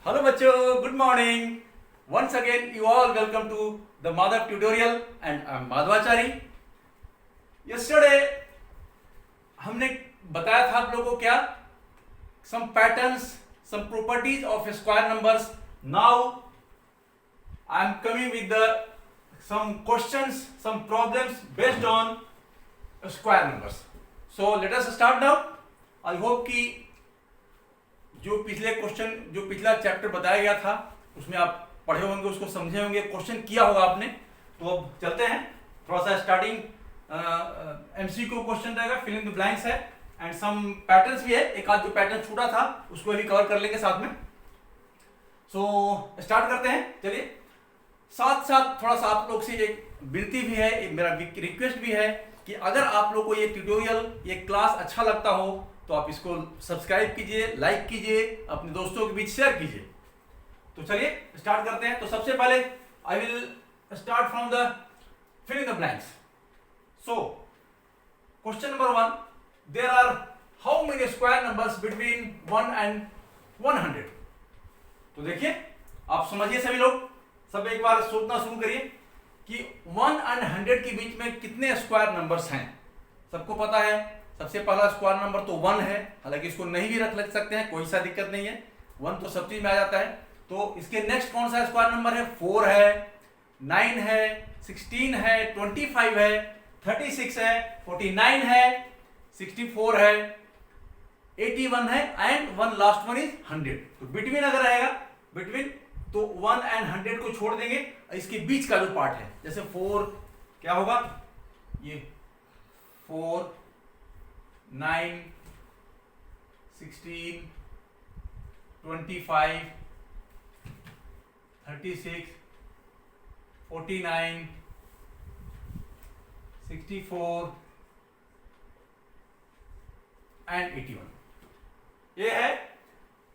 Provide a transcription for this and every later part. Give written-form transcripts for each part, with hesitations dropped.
Hello बच्चों, good morning. Once again, you all welcome to the Madhav tutorial and I'm Madhvacharya. Yesterday हमने बताया था आप लोगों को क्या some patterns, some properties of square numbers. Now I am coming with some questions, some problems based on square numbers. So let us start now. I hope कि जो पिछला चैप्टर बताया गया था उसमें आप पढ़े होंगे, उसको समझे होंगे, क्वेश्चन किया होगा आपने. तो अब चलते हैं, थोड़ा सा स्टार्टिंग एमसीक्यू क्वेश्चन रहेगा, फिल इन द ब्लैंक्स है एंड सम पैटर्न्स भी है. एक आध जो पैटर्न छूटा था उसको भी कवर कर लेंगे साथ में. सो स्टार्ट करते हैं. चलिए, साथ साथ थोड़ा सा आप लोग से एक विनती भी है, एक मेरा रिक्वेस्ट भी है कि अगर आप लोग को ये ट्यूटोरियल, ये क्लास अच्छा लगता हो तो आप इसको सब्सक्राइब कीजिए, लाइक कीजिए, अपने दोस्तों के बीच शेयर कीजिए. तो चलिए स्टार्ट करते हैं. तो सबसे पहले I will start from the fill in the blanks. So question number 1, there are how many square numbers between 1 and 100. तो देखिए, आप समझिए, सभी लोग सब एक बार सोचना शुरू करिए कि 1 एंड 100 के बीच में कितने स्क्वायर नंबर्स हैं. सबको पता है सबसे पहला स्क्वायर नंबर तो 1 है, हालांकि इसको नहीं भी रख सकते हैं, कोई सा दिक्कत नहीं है. 1 तो सब चीज में आ जाता है. तो इसके नेक्स्ट कौन सा स्क्वायर नंबर है? 4 है, 9 है, 16 है, 25 है, 36 है, 49 है, 64 है, 81 है and one last one is 100. तो बिटवीन अगर रहेगा, बिटवीन तो 1 एंड 100 को छोड़ देंगे, इसके बीच का जो पार्ट है, जैसे 4 क्या होगा, ये 4, 9, 16, 25, 36, 49, 64 एंड 81. ये है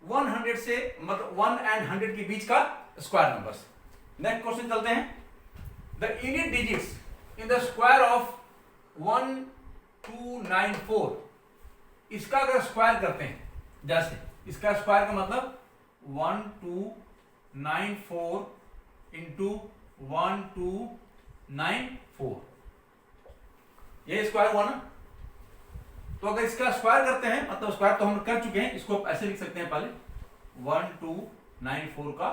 100 से, मतलब 1 एंड 100 के बीच का स्क्वायर नंबर्स. नेक्स्ट क्वेश्चन चलते हैं. The unit digits in the square of 1294. इसका अगर स्क्वायर करते हैं, जैसे इसका स्क्वायर का मतलब 1294 इंटू 1294, ये स्क्वायर हुआ ना. तो अगर इसका स्क्वायर करते हैं, मतलब स्क्वायर तो हम कर चुके हैं, इसको ऐसे लिख सकते हैं, पहले 1294 का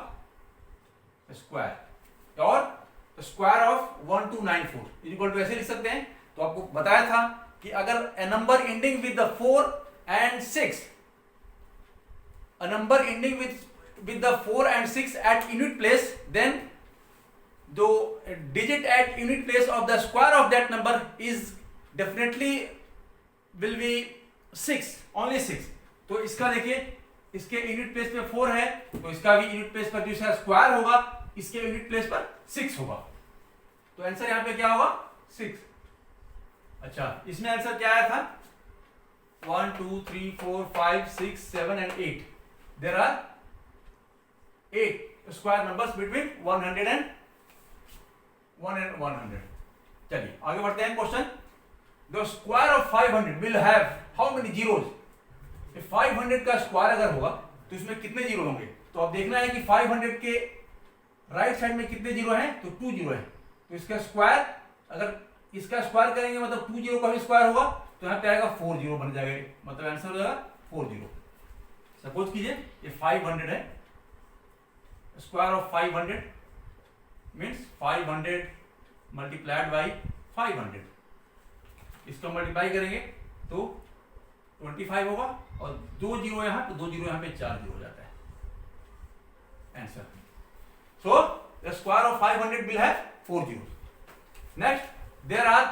स्क्वायर और स्क्वायर ऑफ 1294 इक्वल टू ऐसे लिख सकते हैं. तो आपको बताया था कि अगर a number ending with the 4 and 6, a number ending with the 4 and 6 at unit place, then the digit at unit place of the square of that number is definitely will be 6, only 6. तो इसका देखिए, इसके unit place पे 4 है, तो इसका भी unit place पर जो स्क्वायर होगा, इसके यूनिट प्लेस पर 6 होगा. तो आंसर यहां पे क्या होगा? 6. अच्छा, इसमें आंसर क्या आया था? 1 2 3 4 5 6 7 and 8. There are 8 square numbers between 100 and 100. चलिए आगे बढ़ते हैं. Question, the square of 500 will have how many zeros. 500 का स्क्वायर अगर होगा तो इसमें कितने जीरो होंगे? तो अब देखना है कि 500 के राइट साइड में कितने जीरो हैं, तो 2 जीरो है. तो इसका स्क्वायर, अगर इसका स्क्वायर करेंगे मतलब 2 जीरो का भी स्क्वायर होगा, तो यहाँ पे आएगा 4 जीरो बन जाएगा, मतलब आंसर हो जाएगा 4 जीरो. सपोज कीजिए ये 500 है, square of 500 means 500 multiplied by 500. इसको मल्टीप्लाई करेंगे तो 25 होगा और 2 जीरो यहाँ, तो 2 जीरो यहाँ पे 4 जीरो हो जाता है answer. So the square of 500 will have 4 zero. Next, there are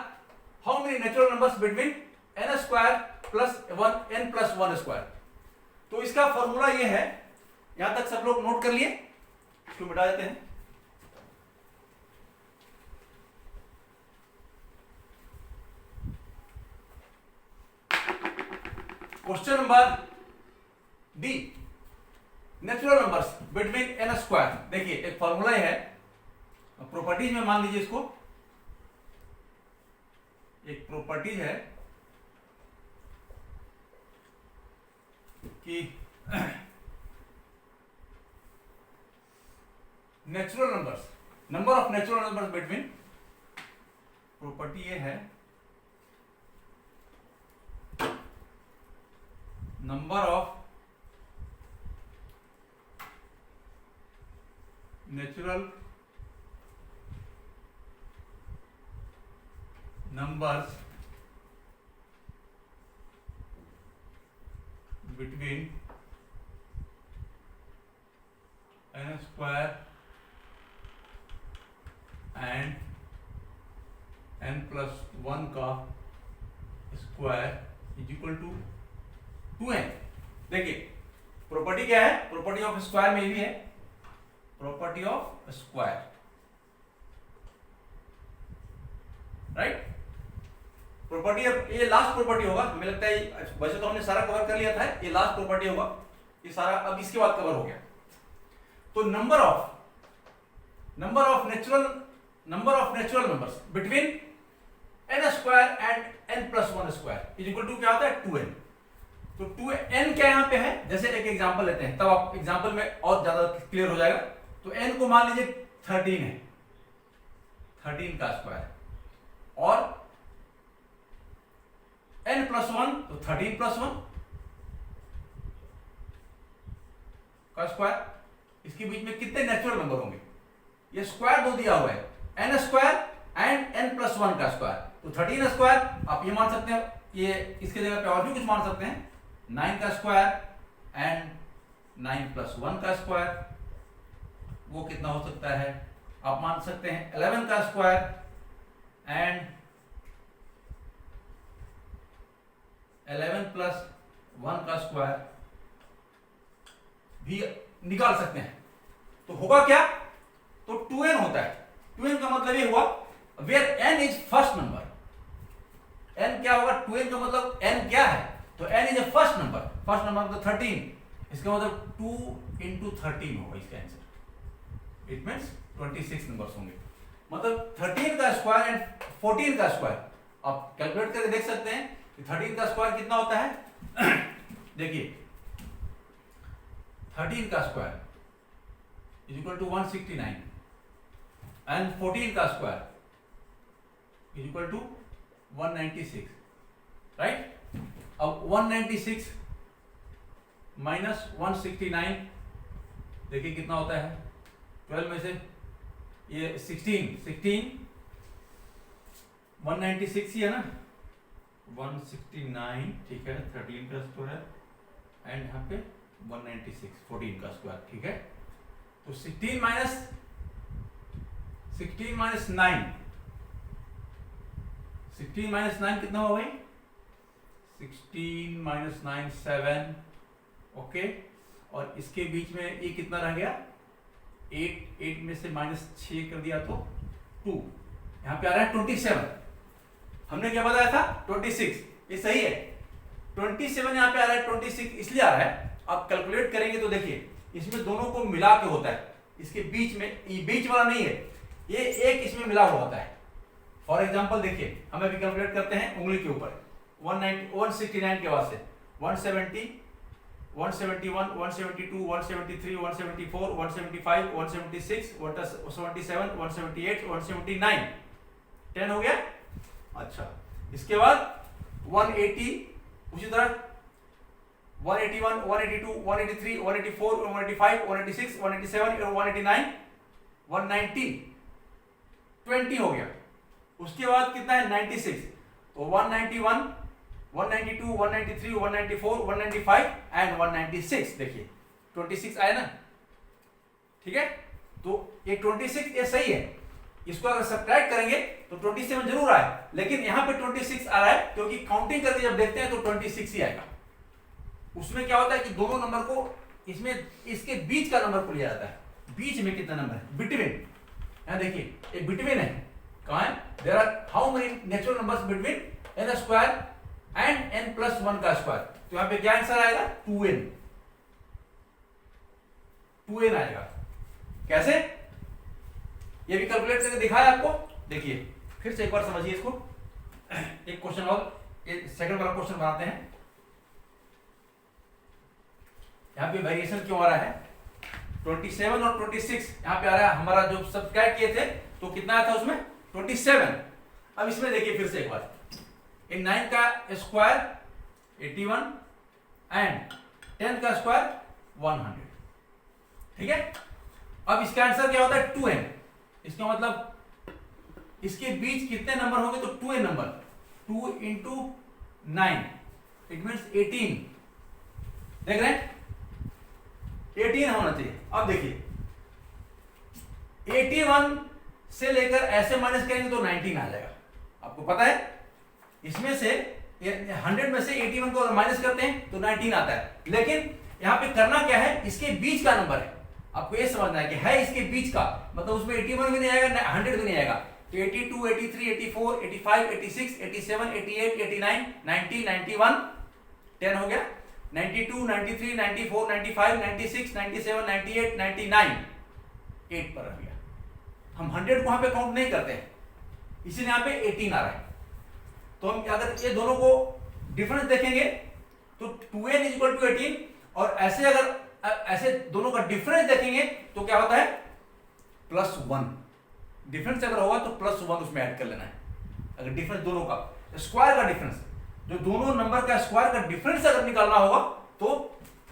how many natural numbers between n square plus 1 n plus 1 square. तो इसका फॉर्मूला ये है, यहां तक सब लोग नोट कर लिए, इसको मिटा देते हैं. Question number D, natural numbers between n square. देखिए एक फॉर्मूला है, प्रॉपर्टीज में मान लीजिए, इसको एक प्रॉपर्टी है कि natural numbers, number of natural numbers between, property ये है number of natural numbers between n square and n+1 का square is equal to 2n। देखिए प्रॉपर्टी क्या है, प्रॉपर्टी ऑफ स्क्वायर में भी है, property of square, right. Property अब ये लास्ट प्रॉपर्टी होगा, हमें लगता है वैसे तो हमने सारा कवर कर लिया था, ये लास्ट प्रॉपर्टी होगा, ये सारा अब इसके बाद कवर हो गया। तो number of natural numbers between n square and n+1 square is equal to क्या होता है 2n। तो 2n क्या यहां पे है, जैसे एक एग्जांपल लेते हैं तब आप एग्जांपल में और ज्यादा क्लियर हो जाएगा। तो n को मान लीजिए 13 है, 13 का स्क्वायर, और n+1 तो 13+1 का स्क्वायर। इसके बीच में कितने नेचुरल नंबर होंगे, ये स्क्वायर दो दिया हुआ है, n स्क्वायर एंड n+1 का स्क्वायर। तो 13 स्क्वायर आप ये मान सकते हैं, ये इसके जगह पे और भी कुछ मान सकते हैं, 9 का स्क्वायर एंड 9+1 का स्क्वायर, वो कितना हो सकता है, आप मान सकते हैं 11 का स्क्वायर एंड 11+1 का स्क्वायर भी निकाल सकते हैं। तो होगा क्या, तो 2n होता है। 2n का मतलब ये हुआ where n is first number, n क्या होगा, 2n का मतलब n क्या है, तो n is a first number, first number मतलब 13, इसका मतलब 2 into 13 होगा इसका आंसर, इट मींस 26 नंबर्स होंगे। मतलब 13 का स्क्वायर एंड 14 का स्क्वायर आप कैलकुलेट करके देख सकते हैं कि 13 का स्क्वायर कितना होता है देखिए 13 का square is equal to 169 and 14 का square is equal to 196, right. अब 196 माइनस 169 देखिए कितना होता है, 12 में से ये 16 196 ही है ना, 169, ठीक है, 13 का स्क्वायर एंड यहाँ पे 196 14 का स्क्वायर, ठीक है। तो 16 माइनस 9, 16 माइनस 9 कितना हो भाई, 16 माइनस 9 7, ओके। और इसके बीच में ये कितना रह गया, 8 में से -6 कर दिया तो 2, यहाँ पे आ रहा है 27, हमने क्या बताया था 26, ये सही है। 27 यहाँ पे आ रहा है, 26 इसलिए आ रहा है, आप कैलकुलेट करेंगे तो देखिए इसमें दोनों को मिला के होता है, इसके बीच में ये बीच वाला नहीं है, ये एक इसमें मिला हुआ होता है। फॉर एग्जांपल देखिए हम अभी कैलकुलेट करते हैं उंगली के ऊपर, 169 के बाद से 170, 171, 172, 173, 174, 175, 176, 177, 178, 179, 10 हो गया। अच्छा, इसके बाद 180, उसी तरह 181, 182, 183, 184, 185, 186, 187, 189, 190, 20 हो गया। उसके बाद कितना है 96, तो 191, 192, 193, 194, 195 एंड 196, देखिए 26 आया ना, ठीक है। तो ये 26 ये सही है, इसको अगर सब्ट्रैक्ट करेंगे तो 27 जरूर आए, लेकिन यहां पे 26 आ रहा है क्योंकि काउंटिंग करके जब देखते हैं तो 26 ही आएगा। उसमें क्या होता है कि दोनों नंबर को इसमें इसके बीच का नंबर को लिया जाता है, बीच में कितना नंबर है, बिटवीन, यहां देखिए ये बिटवीन है, कहां है, there are how many natural numbers between n square and n+1 का स्क्वायर, तो यहां पे क्या आंसर आएगा 2n आएगा। कैसे, ये भी कैलकुलेट करके दिखाया आपको, देखिए फिर से एक बार समझिए इसको, एक क्वेश्चन और एक सेकंड वाला क्वेश्चन बनाते हैं। यहां पे वेरिएशन क्यों आ रहा है, 27 और 26 यहाँ पे आ रहा है, हमारा जो सब्सक्राइब किए थे तो कितना आया था उसमें 27। अब इसमें देखिए फिर से एक बार, इन 9 का स्क्वायर 81 एंड 10 का स्क्वायर 100, ठीक है। अब इसका आंसर क्या होता है 2n, इसका मतलब इसके बीच कितने नंबर होंगे, तो 2n number, 2 into 9 it means 18, देख रहे हैं 18 होना चाहिए। अब देखिए 81 से लेकर ऐसे माइनस करेंगे तो 19 आ जाएगा, आपको पता है इसमें से 100 में से 81 को अगर माइनस करते हैं तो 19 आता है। लेकिन यहां पे करना क्या है, इसके बीच का नंबर है, आपको ये समझना है कि है इसके बीच का, मतलब उसमें 81 भी नहीं आएगा 100 भी नहीं आएगा, तो 82 83 84 85 86 87 88 89 90 91 10 हो गया, 92 93 94 95 96 97 98 99 8 पर रह गया। हम 100 को वहां पे काउंट नहीं करते हैं, इसीलिए यहां पे 18 आ रहा है। तो हम अगर ये दोनों को डिफरेंस देखेंगे तो 2n इज इक्वल टू 18, और ऐसे अगर ऐसे दोनों का डिफरेंस देखेंगे तो क्या होता है +1, डिफरेंस अगर होगा तो +1 उसमें ऐड कर लेना है। अगर डिफरेंस दोनों का स्क्वायर का डिफरेंस, जो दोनों नंबर का स्क्वायर का डिफरेंस अगर निकालना होगा तो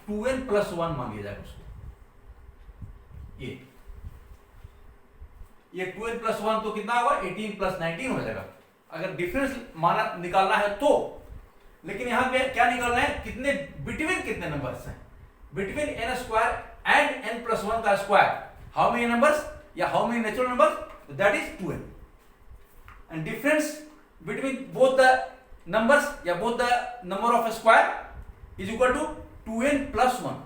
2n + 1 मान लिया जाएगा उसको। ये 2n + 1 तो कितना होगा 18 + 19 हो जाएगा अगर डिफरेंस माना निकालना है तो। लेकिन यहां पे क्या निकालना है, कितने बिटवीन कितने नंबर्स हैं, between n square and n + 1 का स्क्वायर, हाउ मेनी नंबर्स या how many natural numbers, that is 2n, and difference between both the numbers या both the number of square is equal to 2n + 1।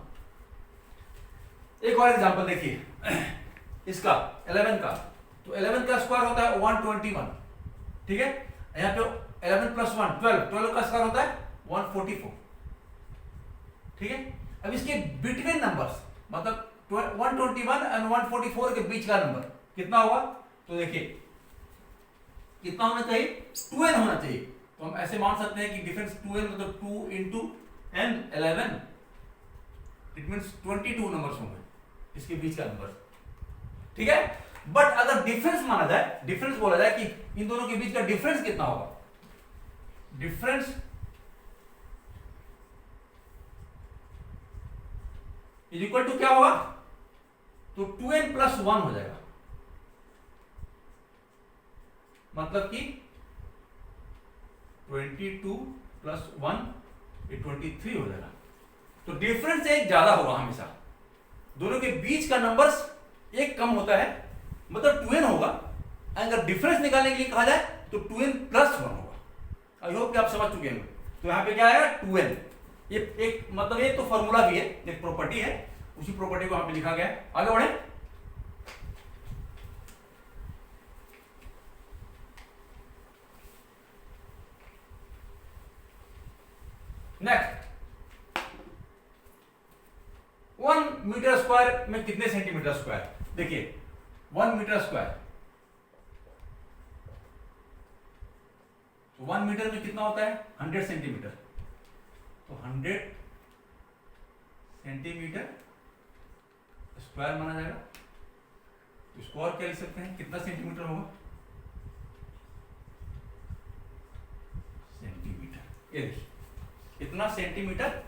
एक और example देखिए इसका 11 का, तो 11 का स्क्वायर होता है 121, ठीक है। यहां पे 11 + 1 12 का स्क्वायर होता है 144, ठीक है। अब इसके बिटवीन नंबर्स मतलब 121 एंड 144 के बीच का नंबर कितना होगा, तो देखिए कितना होना चाहिए 2n होना चाहिए। तो हम ऐसे मान सकते हैं कि डिफरेंस 2n मतलब 2 into n 11 it means 22 numbers होंगे इसके बीच का नंबर, ठीक है। बट अगर डिफरेंस माना जाए, डिफरेंस बोला जाए कि इन दोनों के बीच का डिफरेंस कितना होगा, डिफरेंस इज इक्वल टू क्या होगा, तो 2n + 1 हो जाएगा, मतलब कि 22 + 1 ये 23 हो जाएगा। तो डिफरेंस एक ज्यादा होगा हमेशा, दोनों के बीच का नंबर्स एक कम होता है, मतलब 2n होगा। अगर डिफरेंस निकालने के लिए कहा जाए तो 2n + 1 होगा। आई होप कि आप समझ चुके हैं। तो यहां पे क्या आएगा 2n, ये एक मतलब ये तो फॉर्मूला भी है, एक प्रॉपर्टी है, उसी प्रॉपर्टी को यहां पे लिखा गया है। आगे बढ़े, नेक्स्ट 1 मीटर स्क्वायर में कितने सेंटीमीटर स्क्वायर, देखिए 1 मीटर स्क्वायर, तो 1 मीटर में कितना होता है 100 सेंटीमीटर, तो 100 सेंटीमीटर स्क्वायर माना जाएगा। तो इसको और क्या लिख सकते हैं, कितना सेंटीमीटर होगा, सेंटीमीटर, ये देखिए इतना सेंटीमीटर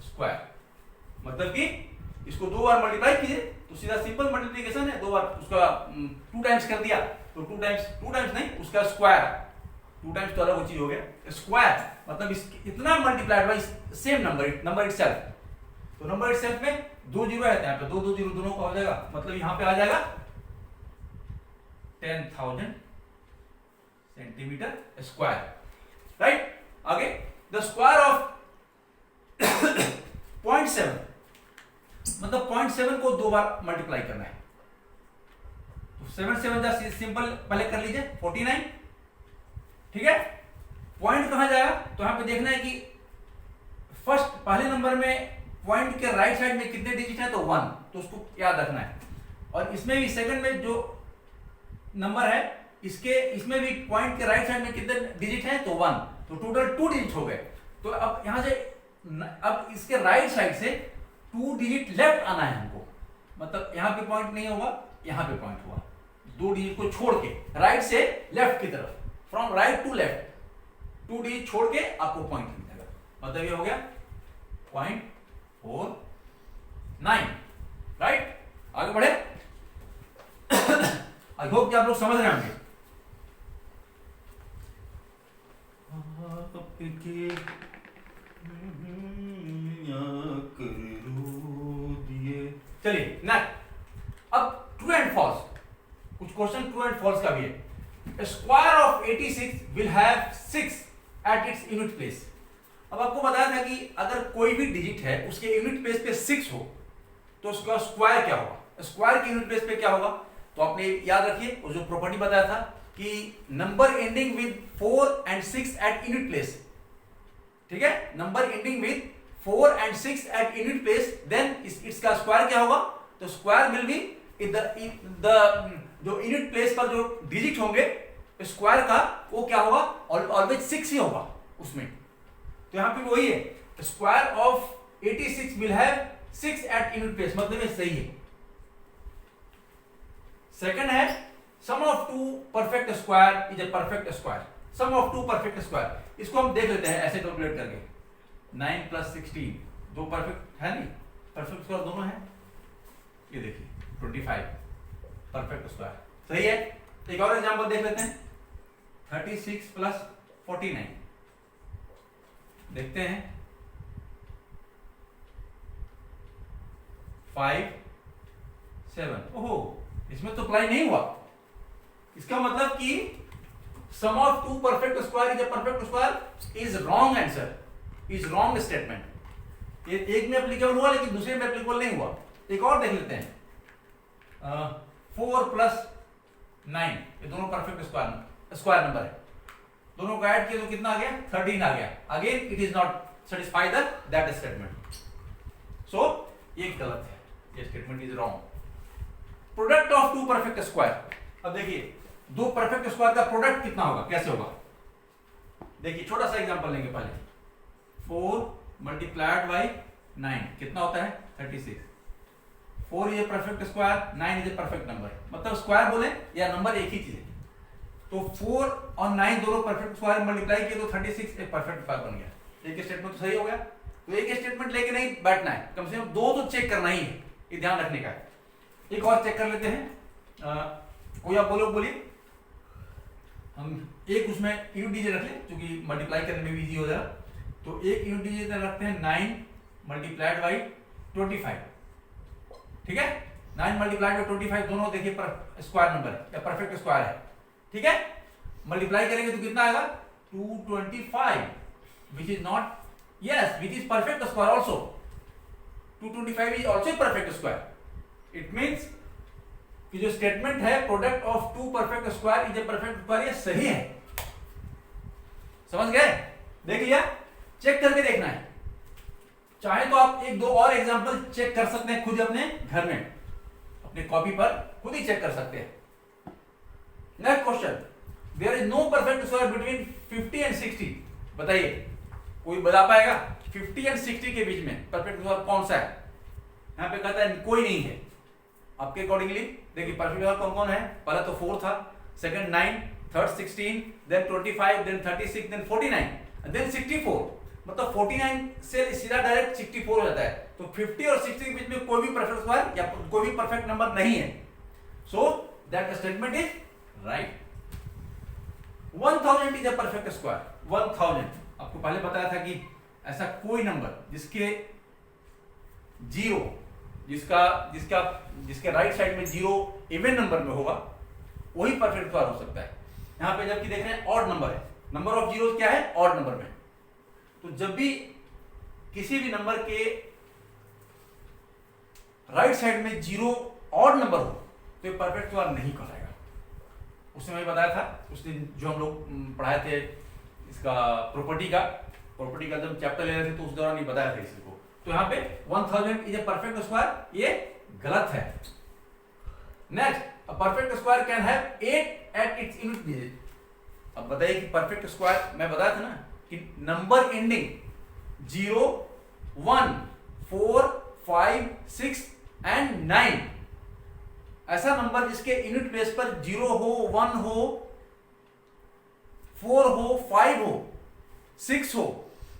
स्क्वायर, मतलब कि इसको 2 बार मल्टीप्लाई कीजिए तो सीधा सिंपल मल्टीप्लिकेशन है, 2 बार उसका 2 टाइम्स कर दिया तो 2 टाइम्स नहीं उसका स्क्वायर, 2 टाइम्स तो अलग चीज हो गया, स्क्वायर मतलब इतना multiplied by same number itself. तो नंबर इटसेल्फ में 2 जीरो है, यहाँ पे 2 2 जीरो दोनों का हो जाएगा, मतलब यहाँ पे आ जाएगा 10,000 सेंटीमीटर स्क्वायर, राइट। आगे द स्क्वायर ऑफ 0.7 मतलब 0.7 को 2 बार मल्टीप्लाई करना है, तो 7 7 जा सिंपल पहले कर लीजिए 49, ठीक है। पॉइंट कहां जाएगा, तो यहां पे देखना है कि फर्स्ट पहले नंबर में पॉइंट के राइट साइड में कितने डिजिट है, तो 1, तो उसको याद रखना है। और इसमें भी सेकंड में जो नंबर है इसमें भी पॉइंट के राइट साइड में कितने डिजिट है, तो 1, तो टोटल 2 डिजिट हो गए। तो अब यहां से अब इसके राइट साइड से 2 डिजिट लेफ्ट आना है हमको, मतलब यहाँ पे पॉइंट नहीं होगा, यहाँ पे पॉइंट हुआ, 2 डिजिट को छोड़ के राइट से लेफ्ट की तरफ, from right to left 2 digit छोड़ के आपको पॉइंट मिलेगा, मतलब ये हो गया 0.49, राइट। आगे बढ़े। आई होप कि आप लोग समझ रहे होंगे। चलिए नेक्स्ट, अब ट्रू एंड फॉल्स, कुछ क्वेश्चन ट्रू एंड फॉल्स का भी है। Square of 86 will have 6 at its unit place. अब आपको बताया था कि अगर कोई भी डिजिट है उसके यूनिट प्लेस पे 6 हो तो उसका स्क्वायर क्या होगा, स्क्वायर के यूनिट प्लेस पे क्या होगा। तो आपने याद रखिए वो जो प्रॉपर्टी बताया था कि number ending with 4 and 6 at unit place, ठीक है, number ending with 4 and 6 at unit place, then इसका स्क्वायर क्या होगा। तो स्क्वायर विल बी द जो यूनिट प्लेस पर जो डिजिट होंगे स्क्वायर का वो क्या होगा, ऑलवेज 6 ही होगा उसमें। तो यहां पे वही है, square of 86 will have 6 at unit place, मतलब ये सही है। सेकंड है sum of 2 perfect square is a perfect square. Sum of 2 perfect square, इसको हम देख लेते हैं ऐसे कैलकुलेट करके। 9 + 16 दो परफेक्ट है नहीं, परफेक्ट स्क्वायर दोनों है, ये देखिए 25 परफेक्ट स्क्वायर सही है। एक और एग्जांपल देख लेते हैं, 36 + 49 देखते हैं, 5 7। ओहो, इसमें तो अप्लाई नहीं हुआ। इसका मतलब कि sum of 2 perfect square is a perfect square is wrong answer, is wrong statement. ये एक में एप्लीकेबल हुआ लेकिन दूसरे में एप्लीकेबल नहीं हुआ। एक और देख लेते हैं, 4 + 9, ये दोनों परफेक्ट स्क्वायर नंबर है, दोनों को ऐड किया तो कितना आ गया, 13 आ गया। Again it is not satisfy that statement, so ये गलत है, ये statement is wrong. Product of 2 perfect square, अब देखिए 2 परफेक्ट स्क्वायर का प्रोडक्ट कितना होगा, कैसे होगा। देखिए छोटा सा एग्जांपल लेंगे पहले, 4 × 9 कितना होता है, 36। 4 is a perfect square, 9 is a perfect number, मतलब स्क्वायर बोले या नंबर एक ही चीज है। तो 4 और 9 दोनों परफेक्ट स्क्वायर मल्टीप्लाई किए तो 36 एक परफेक्ट स्क्वायर बन गया। एक स्टेटमेंट तो सही हो गया। तो एक स्टेटमेंट लेके नहीं बैठना है, कम से कम 2 तो चेक करना ही है, ये ध्यान रखने का है। एक और चेक कर लेते हैं, कोई आप बोलिए, हम एक उसमें यूनिट डिजिट रख लें क्योंकि मल्टीप्लाई करने में भी इजी हो जाएगा। तो एक यूनिट डिजिट रखते हैं 9 × 25, ठीक है। 9 × 25 दोनों देखिए स्क्वायर नंबर है या परफेक्ट स्क्वायर है, ठीक है। मल्टीप्लाई करेंगे तो कितना आएगा, 225, which is not, yes which is perfect square also. 225 is also perfect square. It means कि जो स्टेटमेंट है product of 2 perfect square is a perfect square, ये सही है। समझ गए, देख लिया, चेक करके देखना है। चाहे तो आप 1-2 और एग्जांपल चेक कर सकते हैं खुद अपने घर में, अपने कॉपी पर खुद ही चेक कर सकते हैं। Next question, there is no perfect square between 50 and 60। बताइए कोई बता पाएगा 50 and 60 के बीच में परफेक्ट स्क्वायर कौन सा है। यहां पे कहता है कोई नहीं है। आपके अकॉर्डिंगली देखिए परफेक्ट स्क्वायर कौन कौन है, पहला तो 4 था, second 9, third 16, then 25, then 36, then 49, then 64। मतलब 49 से सीधा डायरेक्ट 64 हो जाता है। तो 50 और 60 के बीच में कोई भी परफेक्ट स्क्वायर या कोई भी परफेक्ट नंबर नहीं है। So that statement is right. 1000 is a perfect square. 1000 आपको पहले बताया था कि ऐसा कोई नंबर जिसके जीरो, जिसके राइट साइड में 0 इवन नंबर में होगा वही परफेक्ट स्क्वायर हो सकता है। यहां पे जबकि देख रहे हैं ऑड नंबर है, नंबर ऑफ जीरोस क्या है, ऑड नंबर में। तो जब भी किसी भी नंबर के राइट साइड में 0 ऑड नंबर हो तो ये परफेक्ट स्क्वायर नहीं कहलाएगा। उसने मैं बताया था उस दिन जो हम लोग पढ़ाए थे इसका प्रॉपर्टी का जब चैप्टर ले रहे थे तो उस दौरान ही बताया था इसी को। तो यहाँ पे 1000 इज ए परफेक्ट स्क्वायर, ये गलत है। Next, a perfect square can have 8 at its unit digit. अब बताइए कि परफेक्ट स्क्वायर मैं बताया था ना कि नंबर एंडिंग 0, 1, 4, 5, 6 एंड 9 ऐसा नंबर जिसके यूनिट प्लेस पर 0 हो, 1 हो, 4 हो, 5 हो, 6 हो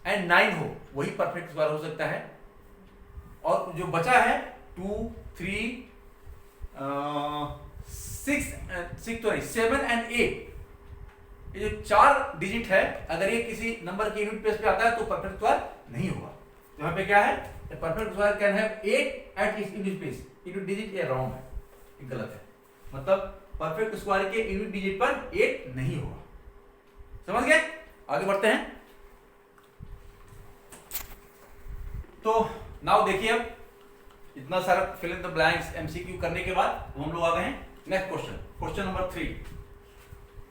एंड 9 हो, वही परफेक्ट स्क्वायर हो सकता है। और जो बचा है 2, 3, 6 तो नहीं, 7 एंड 8, ये जो 4 डिजिट है, अगर ये किसी नंबर के यूनिट प्लेस पे आता है तो परफेक्ट स्क्वायर नहीं होगा। तो यहाँ पे क्या है, perfect square can have 8 at its unit place. Unit digit ये रॉन्ग है, ये गलत है, मतलब परफेक्ट स्क्वायर के यूनिट डिजिट पर 8 नहीं होगा। समझ गए? आगे बढ़ते हैं। तो नाउ देखिए, अब इतना सारा fill in the blanks MCQ करने के बाद हम लोग आ गए हैं नेक्स्ट क्वेश्चन, क्वेश्चन नंबर 3।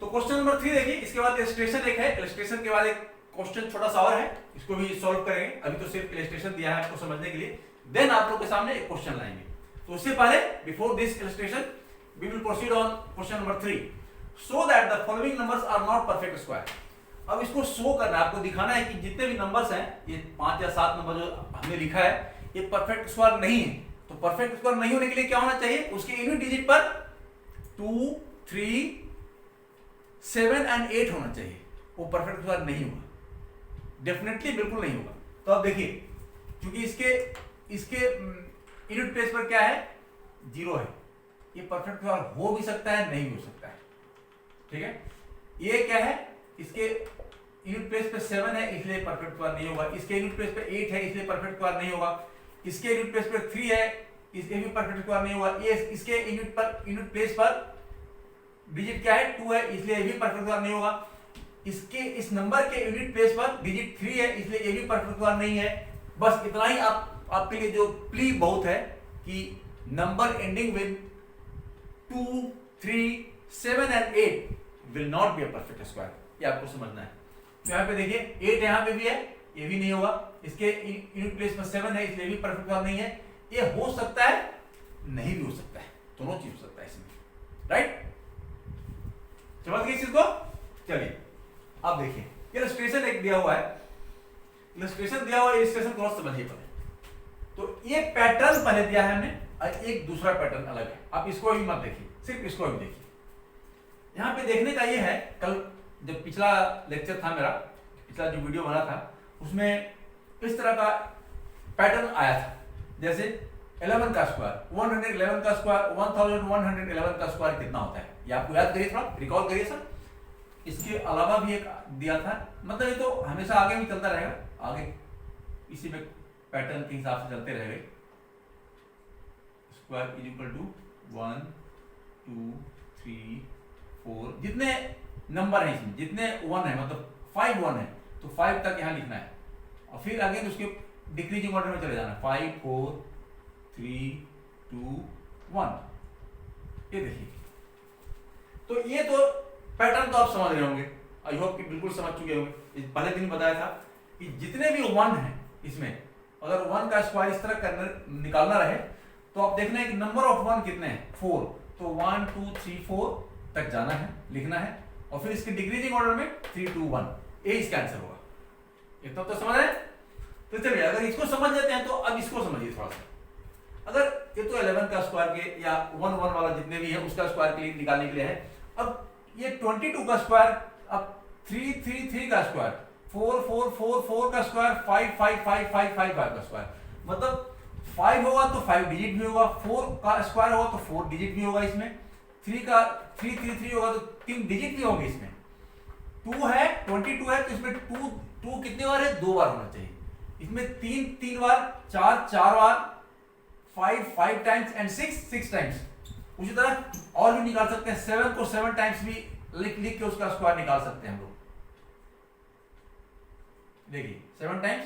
तो क्वेश्चन नंबर 3 देखिए, इसके बाद इलस्ट्रेशन एक है, इलस्ट्रेशन के बाद एक क्वेश्चन छोटा सा और है, इसको भी सॉल्व करेंगे। अभी तो सिर्फ इलस्ट्रेशन दिया है आपको समझने के लिए, देन आप लोग के सामने एक क्वेश्चन लाएंगे। तो उससे पहले before this illustration we will proceed on question number 3, so that the following numbers are not perfect square. अब इसको शो करना है, आपको दिखाना है कि जितने भी नंबर्स हैं, ये 5 या 7 नंबर जो हमने लिखा है, ये परफेक्ट स्क्वायर नहीं है। तो परफेक्ट स्क्वायर नहीं होने के लिए क्या होना चाहिए, उसके यूनिट डिजिट पर 2, 3, 7 एंड 8 होना चाहिए। वो परफेक्ट स्क्वायर नहीं होगा, डेफिनेटली बिल्कुल नहीं होगा। तो अब देखिए, क्योंकि इसके यूनिट प्लेस पर क्या है, 0 है, ये परफेक्ट स्क्वायर हो भी सकता है, नहीं हो सकता है। ठीक है, ये क्या है, इसके यूनिट प्लेस पे 7 है, इसलिए परफेक्ट स्क्वायर नहीं होगा। इसके यूनिट प्लेस पे 8 है, इसलिए परफेक्ट स्क्वायर नहीं होगा। इसके यूनिट प्लेस पे 3 है, इसके भी परफेक्ट स्क्वायर नहीं होगा। ये इसके यूनिट प्लेस पर डिजिट क्या है, 2 है, इसलिए ये भी परफेक्ट स्क्वायर नहीं होगा। इसके इस नंबर के यूनिट प्लेस पर डिजिट 3 है, इसलिए ये भी परफेक्ट स्क्वायर नहीं है। बस इतना ही आपके लिए जो प्ली बहुत है कि number ending with 2, 3, 7 and 8 will not be a perfect square, ये आपको समझना है। तो यहाँ पे देखिए 8 यहाँ पे भी है, ये भी नहीं होगा। इसके यूनिट प्लेस पर 7 है, इसलिए भी परफेक्ट स्क्वायर नहीं है। ये हो सकता है, नहीं भी हो सकता है, दोनों चीज हो सकता है इसमें, राइट? समझ गए इस चीज को? चलिए अब देखिए, इलस्ट्रेशन एक दिया हुआ है, इलस्ट्रेशन दिया हुआ है, इलस्ट्रेशन को समझिए पहले। तो ये पैटर्न पहले दिया है हमने, और एक दूसरा पैटर्न अलग है। आप इसको भी मत देखिए, सिर्फ इसको भी देखिए। यहाँ पे देखने का ये है, कल जब पिछला लेक्चर था मेरा, पिछला जो वीडियो बना था, उसमें इस तरह का पैटर्न आया था। जैसे 11 का स्क्वायर, 111 का स्क्वायर, 1111 का स्क्वायर कितना होता है, ये आपको याद करिए, थोड़ा रिकॉल करिए सर। इसके अलावा भी एक दिया था, मतलब ये तो हमेशा आगे भी चलता रहेगा, आगे इसी में पैटर्न के हिसाब से चलते रहेंगे। स्क्वायर इज इक्वल टू 1, 2, 3, 4, जितने नंबर है इसमें, जितने 1 है, मतलब 5 1 है, तो 5 तक यहां लिखना है, और फिर आगे उसके डिक्रीजिंग ऑर्डर में चले जाना, 5, 4, 3, 2, 1। ये देखिए, तो ये तो पैटर्न तो आप समझ रहे होंगे, आई होप कि बिल्कुल समझ चुके होंगे। पहले दिन बताया था कि जितने भी 1 है इसमें, अगर 1 का स्क्वायर इस तरह करना निकालना रहे, तो आप देखना है कि नंबर ऑफ 1 कितने हैं, 4। तो 1, 2, 3, 4 तक जाना है, लिखना है, और फिर इसके डिक्रीजिंग ऑर्डर में 3, 2, 1, ये इसका आंसर होगा। इतना तो समझ रहे हैं? तो चलिए, अगर इसको समझ लेते हैं तो अब इसको समझिए थोड़ा सा। अगर ये तो 11 का स्क्वायर के या 1 1 वाला जितने भी है उसका स्क्वायर के लिए निकालने के लिए है। अब ये 22 का स्क्वायर, अब 3 3 3 का स्क्वायर, 4 4 4 4 का स्क्वायर, 5 5 5 5 5 5 का स्क्वायर, मतलब 5 होगा तो 5 डिजिट भी होगा, 4 का स्क्वायर होगा तो 4 डिजिट भी होगा इसमें, 3 का 3 3 3 होगा तो 3 डिजिट भी होंगे इसमें। 2 है, 22 है, तो इसमें 2 कितने बार है, 2 बार होना चाहिए। इसमें 3 3 बार, 4 4 बार, 5 5 टाइम्स एंड 6 टाइम्स। उसी तरह और भी निकाल सकते हैं, 7 को 7 टाइम्स भी लिख के उसका स्क्वायर निकाल सकते हैं हम लोग। देखिए 7 टाइम्स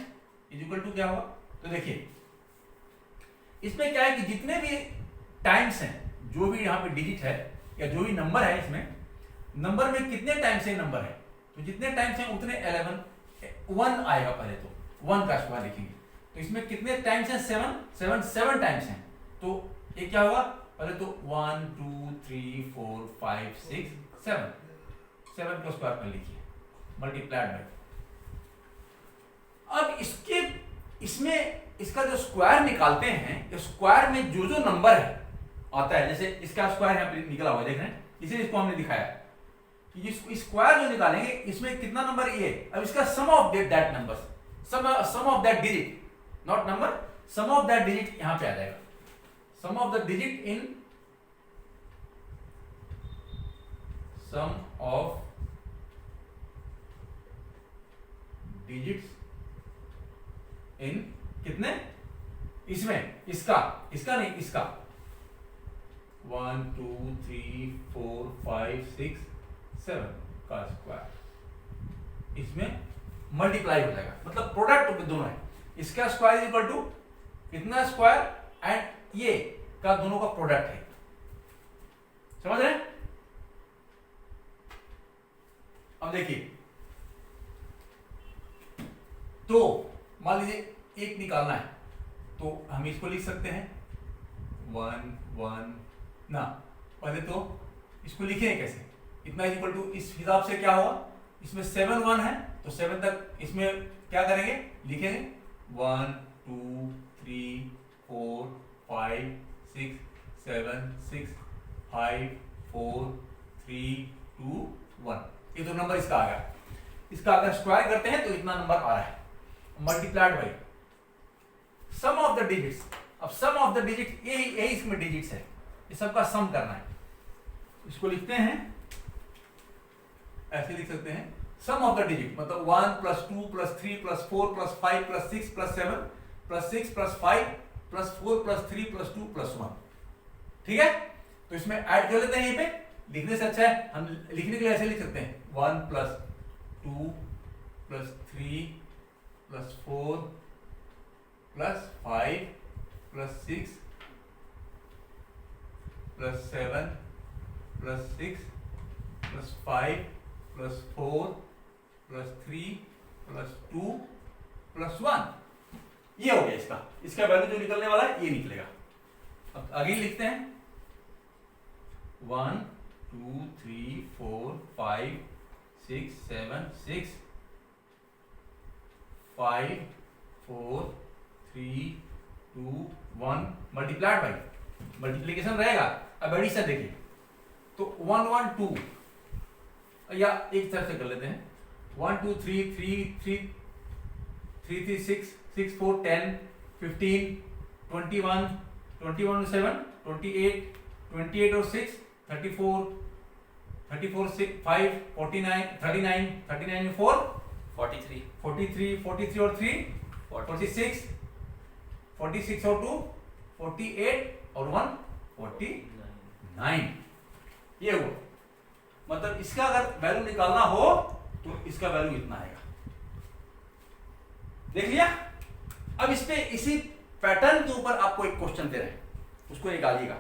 इज इक्वल टू क्या होगा, तो देखिए इसमें क्या है कि जितने भी टाइम्स हैं, जो भी यहाँ पे डिजिट है या जो भी नंबर है, इसमें नंबर में कितने टाइम्स है नंबर है, तो जितने टाइम्स हैं उतने 1 आएगा। पहले तो 1 का स्क्वायर लिखेंगे, तो इसमें कितने टाइम्स हैं, 7 टाइम्स हैं, तो ये क्या होगा, पहले तो 1 2 3 4 5 6 7 का स्क्वायर कर लिखिए, मल्टीप्लाइड बाय। अब इसमें इसका जो स्क्वायर निकालते हैं, स्क्वायर में जो जो नंबर है आता है, जैसे इसका स्क्वायर यहाँ पे निकला हुआ देख रहे हैं, इसीलिए इसको हमने दिखाया कि स्क्वायर जो निकालेंगे इसमें कितना नंबर ये, अब इसका sum of that number, sum of that digit, not number, sum of that digit यहां पे आ जाएगा, sum of the digit in sum of digits in कितने, इसमें, इसका नहीं, इसका 1 2 3 4 5 6 7 का स्क्वायर, इसमें मल्टीप्लाई हो जाएगा, मतलब प्रोडक्ट दोनों है, इसका स्क्वायर इक्वल टू इतना स्क्वायर एंड ये का दोनों का प्रोडक्ट है, समझ रहे हैं। अब देखिए, तो मान लीजिए एक निकालना है, तो हम इसको लिख सकते हैं 1 1 ना, पहले तो इसको लिखेंगे कैसे, इतना इक्वल टू, इस हिसाब से क्या होगा, इसमें 7 1 है तो 7 तक इसमें क्या करेंगे, लिखेंगे 1 2 3 4 5 6 7 6 5 4 3 2 1, ये तो नंबर इसका आ गया, इसका अगर स्क्वायर करते हैं तो इतना नंबर आ रहा है, multiplied by sum of the digits. अब सम ऑफ द डिजिट यही इसमें डिजिट्स है, ये सबका सम करना है, इसको लिखते हैं, ऐसे लिख सकते हैं, सम ऑफ द डिजिट मतलब 1 + 2 + 3 + 4 + 5 + 6 + 7 + 6 + 5 + 4 + 3 + 2 + 1, ठीक है। तो इसमें ऐड कर लेते हैं, यहीं पे लिखने से अच्छा है, हम लिखने के लिए ऐसे लिख सकते हैं 1 + 2 + 3 + 4 + 5 + 6 + 7 + 6 + 5 + 4 + 3 + 2 + 1, ये हो गया इसका, इसका वैल्यू जो निकलने वाला है ये निकलेगा। अब आगे लिखते हैं 1 2 3 4 5 6 7 6 5 4 3 2 1 मल्टीप्लाइड बाई, मल्टीप्लीकेशन रहेगा। अब एडिशन देखिए, तो 1 1 2, या एक तरफ से कर लेते हैं 1 2 3 3 3 3 3 6 6 4 10 15 21 21 7 28 28 और 6 34 34 6 5 49 39 39 में 4 43 43 43 और 3 46 46 और 2 48 और 1 49, ये हुआ। मतलब इसका अगर वैल्यू निकालना हो तो इसका वैल्यू इतना आएगा, देख लिया। अब इस पे इसी पैटर्न के ऊपर आपको एक क्वेश्चन दे रहे हैं, उसको निकालिएगा,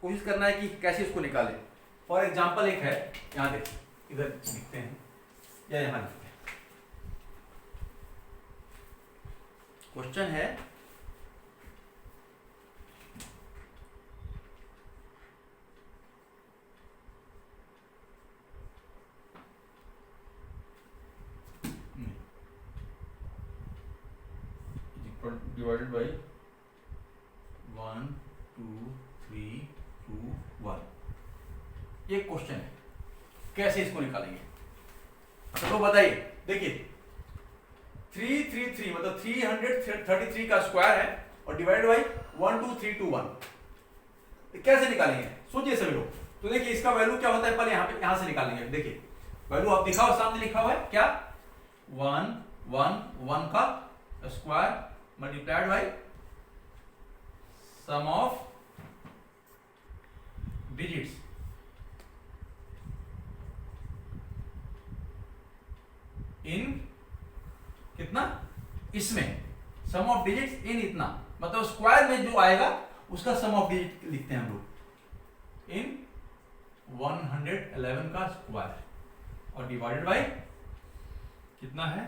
कोशिश करना है कि कैसे उसको निकालें। फॉर एग्जांपल एक है, यहां देखिए, इधर लिखते हैं या यहां लिखते हैं, क्वेश्चन है डिवाइडेड बाई 1 2 3 2 1, ये क्वेश्चन है, कैसे इसको निकालेंगे, चलो बताइए। देखिए 333 मतलब 333 का स्क्वायर है और डिवाइड बाई 1 2 3 2 1, कैसे निकालेंगे, सोचिए सभी लोग। तो देखिए इसका वैल्यू क्या होता है, पहले यहां से निकालेंगे। देखिए वैल्यू आप दिखाओ, सामने लिखा हुआ है क्या, 1 1 1 का square multiplied by sum of digits in कितना, इसमें सम ऑफ डिजिट्स इन इतना, मतलब स्क्वायर में जो आएगा उसका सम ऑफ डिजिट लिखते हैं हम लोग, इन 111 का स्क्वायर और डिवाइडेड बाई कितना है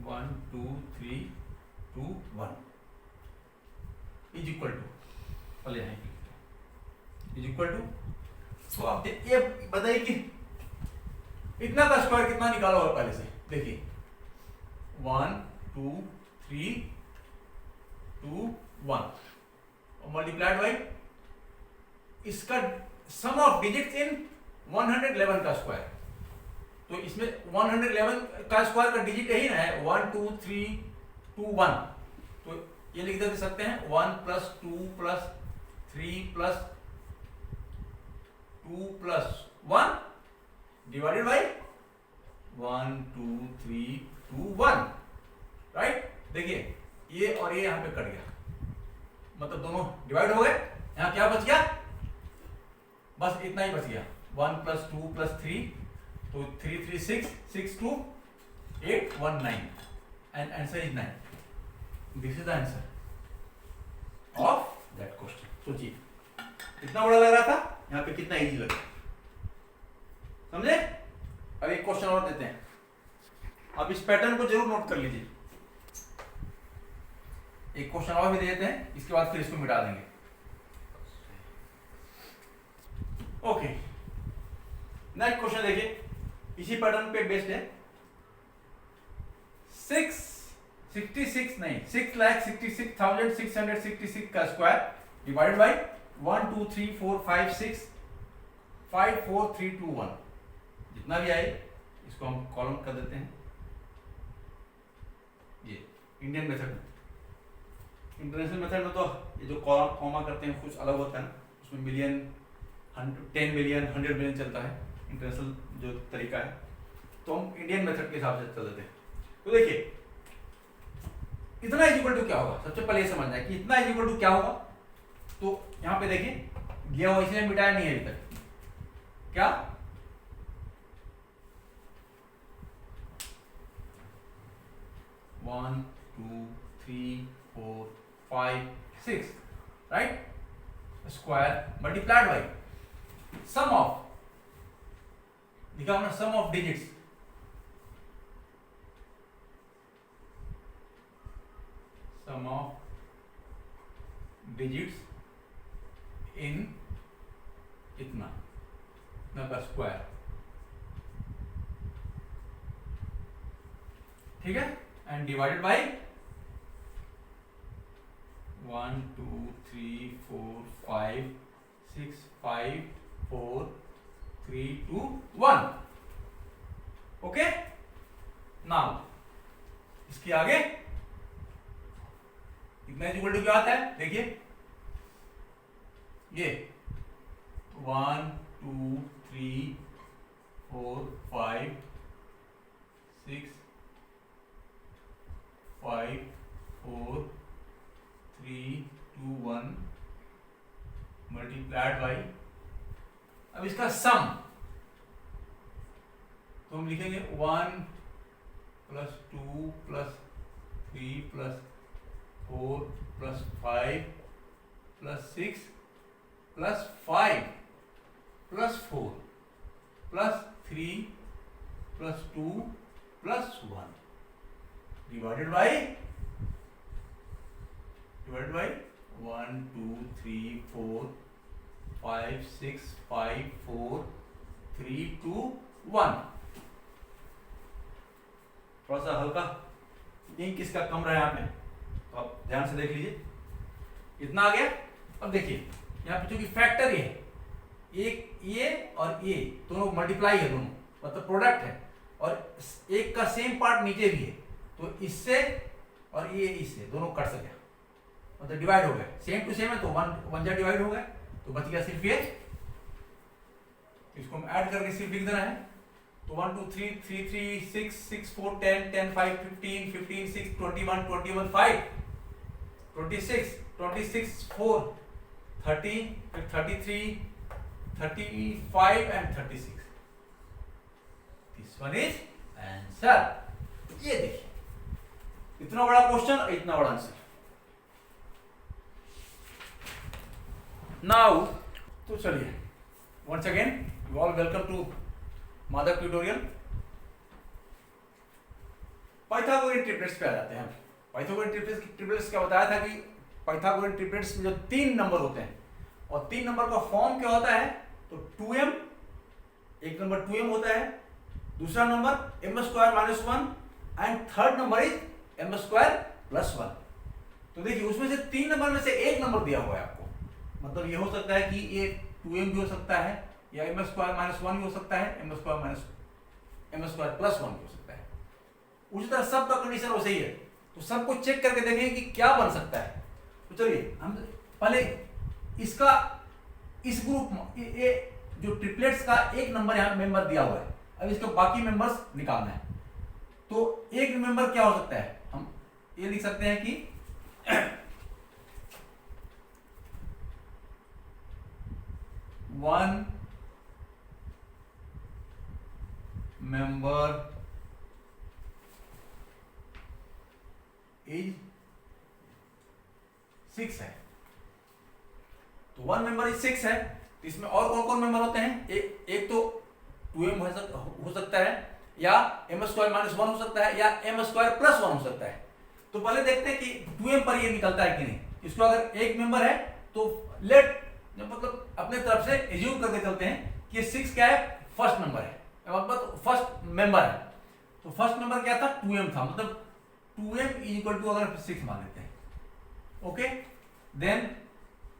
1 2 3 2 1 इज इक्वल टू, पहले यहां इज इक्वल टू। तो आप ये बताइए कि इतना का स्क्वायर कितना निकाला होगा, पहले से देखिए 1 2 3 2 1 और मल्टीप्लाइड बाई इसका सम ऑफ डिजिट्स इन 111 का स्क्वायर। तो इसमें 111 का स्क्वायर का डिजिट यही ना है 1 2 3 2 1। तो ये लिख दे सकते हैं 1 plus 2 plus 3 plus 2 plus 1 divided by 1 2 3 2 1, right. देखिए ये और ये यहां पे कट गया, मतलब दोनों डिवाइड हो गए। यहां क्या बच गया, बस इतना ही बच गया 1 प्लस 2 प्लस 3, तो 3 3 6 6 2 8 1 9 and answer is 9। This is the answer of that question. सोचिए कितना बड़ा लग रहा था, यहां पे कितना इजी लगा, समझे। अब एक क्वेश्चन और देते हैं, आप इस पैटर्न को जरूर नोट कर लीजिए। एक क्वेश्चन और भी दे देते हैं, इसके बाद फिर इसको मिटा देंगे। ओके, नेक्स्ट क्वेश्चन देखिए, इसी पैटर्न पे बेस्ड है। 6,66,666,666 का स्क्वायर डिवाइडेड बाई 1 2 3 4 5 6 5 4 3 2 1, जितना भी आए इसको हम कॉलम कर देते हैं। ये इंडियन मेथड में, इंटरनेशनल मेथड में तो ये जो कॉलम कॉमा करते हैं कुछ अलग होता है ना, उसमें मिलियन 10 मिलियन 100 मिलियन चलता है इंटरनेशनल जो तरीका है, तो हम इंडियन मेथड के हिसाब से चल देते हैं। तो देखिए इतना इज इक्वल टू क्या होगा, सबसे पहले ये समझना है कि इतना इज इक्वल टू क्या होगा। तो यहां पे देखिए दिया हुआ, इसने मिटाया नहीं है अभी तक, क्या 1 2 3 4 5 6, right. Square multiplied by sum of, लिखा हमने sum of digits, sum of digits in इतना का स्क्वायर, ठीक है, and divided by 1 2 3 4 5 6 5 4 3 2 1। Okay, now इसके आगे इतना इक्वल टू क्या आता है, देखिए ये 1 2 3 4 5 6 5 4 3 2 1 मल्टीप्लाइड बाई, अब इसका सम तो हम लिखेंगे 1 plus 2 plus 3 plus 4 plus 5 plus 6 plus 5 plus 4 plus 3 plus 2 plus 1 divided by 1 2 3 4 5 6 5 4 3 2 1। थोड़ा सा हल्का इंक किसका कम रहा है यहाँ पे, तो आप ध्यान से देख लीजिए, इतना आ गया। अब देखिए यहाँ पे चूंकि फैक्टर ये है, एक ये और ये दोनों मल्टीप्लाई है, दोनों मतलब प्रोडक्ट है, और एक का सेम पार्ट नीचे भी है, तो इससे और ये इससे दोनों कट सके, मतलब डिवाइड हो गए, सेम टू सेम है तो वन जा डिवाइड हो गए, तो बच गया सिर्फ ये। इसको हम ऐड करके सिर्फ लिख देना है, तो 1 2 3 3 3 6 6 4 10 10 5 15 15 6 21 21 5 26 26 4 30 33 35 and 36। This one is answer. ये देखिए इतना बड़ा क्वेश्चन और इतना बड़ा आंसर। नाउ तो चलिए once again you all welcome to Madhav tutorial. Pythagorean triplets पे आ जाते हैं हम। पाइथागोरियन ट्रिपलेट्स क्या बताया था कि पाइथागोरियन ट्रिपलेट्स में जो 3 नंबर होते हैं और 3 नंबर का फॉर्म क्या होता है, तो 2m, एक नंबर 2m होता है, दूसरा number m² - 1 and third number is m² + 1। तो देखिए उसमें से 3 नंबर में से एक नंबर दिया हुआ है आपको, मतलब ये हो सकता है कि ये 2m भी हो सकता है, या m स्क्वायर माइनस 1 भी हो सकता है, m square minus m square plus 1 भी हो सकता है। उसी तरह सब का कंडीशन वैसे ही है, तो सबको चेक करके देखेंगे कि क्या बन सकता है। तो चलिए हम पहले इसका इस ग्रुप ये जो ट्रिपलेट्स का एक नंबर यहाँ मेंबर दिया हुआ है, अब इसके बाकी मेंबर्स निकालना है। तो एक मेंबर क्या हो सकता है, हम ये लिख सकते हैं कि वन मेंबर इज 6 है। तो 1 मेंबर इज 6 है, तो इसमें और कौन कौन मेंबर होते हैं, एक तो 2m हो सकता है, या m स्क्वायर माइनस 1 हो सकता है, या m स्क्वायर प्लस 1 हो सकता है। तो पहले देखते हैं कि 2m पर ये निकलता है कि नहीं। इसको अगर एक मेंबर है तो लेट मतलब अपने तरफ से एज्यूम करके चलते हैं कि 6 क्या है, फर्स्ट नंबर है, मतलब फर्स्ट मेंबर है। तो फर्स्ट नंबर क्या था, 2m था, मतलब 2m इज इक्वल टू अगर 6 मान लेते हैं, okay, then